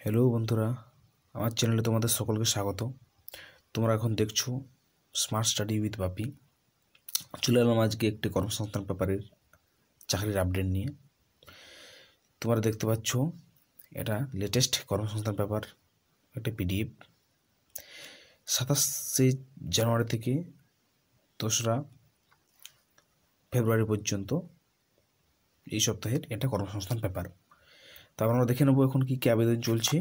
Hello বন্ধুরা, আমার চ্যানেলে তোমাদের সকলকে স্বাগত। তোমরা এখন দেখছো স্মার্ট স্টাডি উইথ বাপি। চলে এলাম আজকে একটি কর্মসংস্থান পেপারের চাকরির আপডেট নিয়ে। তোমরা দেখতে পাচ্ছ এটা লেটেস্ট কর্মসংস্থান পেপার, একটা পিডিএফ। 27শে জানুয়ারি থেকে 2রা ফেব্রুয়ারি পর্যন্ত এই সপ্তাহের এটা কর্মসংস্থান পেপার। তারপর আমরা দেখে নেবো এখন কী কী আবেদন চলছে।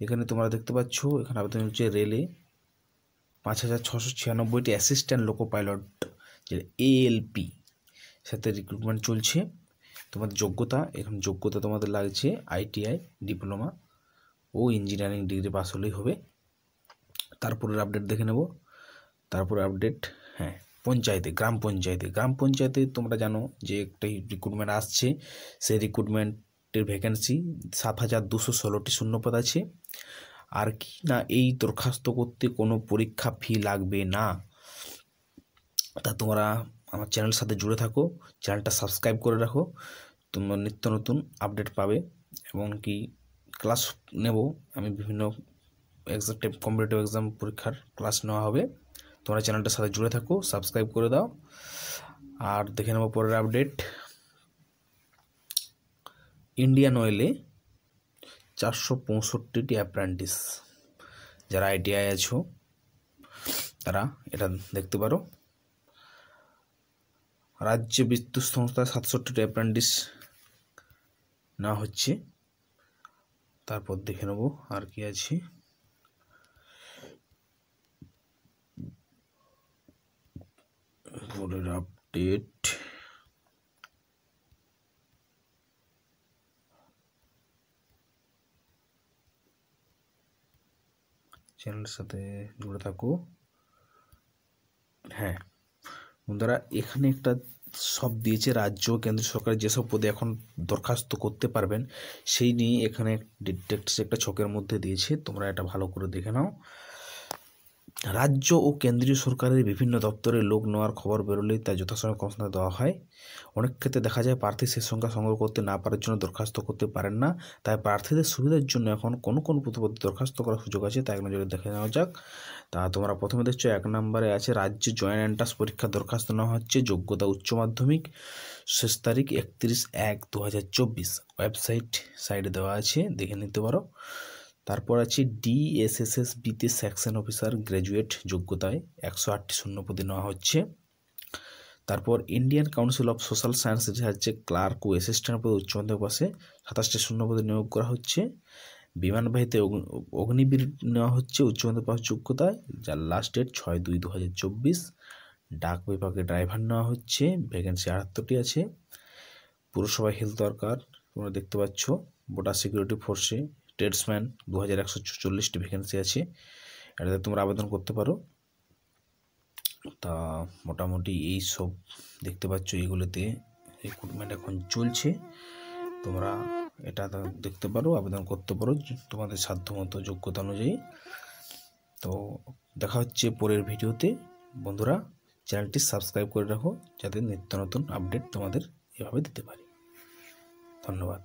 এখানে তোমরা দেখতে পাচ্ছ এখানে আবেদন হচ্ছে রেলে 5696টি অ্যাসিস্ট্যান্ট লোকো পাইলট, যেটা ALP সাথে রিক্রুটমেন্ট চলছে। তোমাদের যোগ্যতা, এখানে যোগ্যতা তোমাদের লাগছে ITI ডিপ্লোমা ও ইঞ্জিনিয়ারিং ডিগ্রি পাস হলেই হবে। তারপরের আপডেট দেখে নেব। তারপরে আপডেট গ্রাম পঞ্চায়েতে তোমরা জানো যে একটাই রিক্রুটমেন্ট আসছে। সেই রিক্রুটমেন্টের ভ্যাকেন্সি 7216টি শূন্যপদ আছে। আর কি না, এই দরখাস্ত করতে কোনো পরীক্ষা ফি লাগবে না। তা তোমরা আমার চ্যানেলের সাথে জুড়ে থাকো, চ্যানেলটা সাবস্ক্রাইব করে রাখো, তোমরা নিত্য নতুন আপডেট পাবে। এবং কি ক্লাস নেব আমি, বিভিন্ন কম্পিটিটিভ এক্সাম পরীক্ষার ক্লাস নেওয়া হবে। তোমরা চ্যানেলটার সাথে জুড়ে থাকো, সাবস্ক্রাইব করে দাও। আর দেখে নেব পরের আপডেট। ইন্ডিয়ান অয়েলে 465টি অ্যাপ্রেন্টিস, যারা ITI আছো তারা এটা দেখতে পারো। রাজ্য বিদ্যুৎ সংস্থা 67টি অ্যাপ্রেন্টিস নেওয়া হচ্ছে। তারপর দেখে নেব আর কি আছে। পরের আপডেট চ্যানেলের সাথে জুড়ে থাকো। বন্ধুরা, এখানে একটা সব দিয়েছে রাজ্য কেন্দ্র সরকার যেসব পদে এখন দরখাস্ত করতে পারবেন সেই নিয়ে এখানে একটা ছকের মধ্যে দিয়েছে। তোমরা এটা ভালো করে দেখে নাও। রাজ্য ও কেন্দ্রীয় সরকারের বিভিন্ন দপ্তরে লোক নেওয়ার খবর বেরোলেই তা যথাসময়ে কর্মসংস্থান দেওয়া হয়। অনেক ক্ষেত্রে দেখা যায় প্রার্থী সেই সংখ্যা সংগ্রহ করতে না পারার জন্য দরখাস্ত করতে পারেন না। তাই প্রার্থীদের সুবিধার জন্য এখন কোন পদে দরখাস্ত করার সুযোগ আছে তা এক নজরে দেখে নেওয়া যাক। তা তোমরা প্রথমে দেখছো 1 নম্বরে আছে রাজ্যে জয়েন্ট এন্ট্রান্স পরীক্ষার দরখাস্ত নেওয়া হচ্ছে। যোগ্যতা উচ্চ মাধ্যমিক, শেষ তারিখ 31/1/2024। সাইডে দেওয়া আছে, দেখে নিতে পারো। তারপর আছে DSSSBতে সেকশন অফিসার গ্র্যাজুয়েট, যোগ্যতায় 108টি শূন্যপদে নেওয়া হচ্ছে। তারপর Indian council of social science রিসার্চে ক্লার্ক ও অ্যাসিস্ট্যান্ট পদে উচ্চ মাধ্যমিক পাশে 27টি শূন্যপদে নিয়োগ করা হচ্ছে। বিমানবাহিতে অগ্নিবীর নেওয়া হচ্ছে উচ্চ মাধ্যমিক পাস যোগ্যতায়, যার লাস্ট ডেট 6/2/2024। ডাক বিভাগে ড্রাইভার নেওয়া হচ্ছে, ভ্যাকেন্সি 78টি আছে। পুরসভায় হেলথ ওয়ার্কার তোমরা দেখতে পাচ্ছ। বর্ডার সিকিউরিটি ফোর্সে ট্রেডসম্যান 2140টি ভ্যাকেন্সি আছে, এটাতে তোমরা আবেদন করতে পারো। তা মোটামুটি এই সব দেখতে পাচ্ছ, এইগুলোতে রিক্রুটমেন্ট এখন চলছে। তোমরা এটা দেখতে পারো, আবেদন করতে পারো তোমাদের সাধ্যমতো যোগ্যতা অনুযায়ী। তো দেখা হচ্ছে পরের ভিডিওতে। বন্ধুরা, চ্যানেলটি সাবস্ক্রাইব করে রাখো যাতে নিত্য নতুন আপডেট তোমাদের এভাবে দিতে পারি। ধন্যবাদ।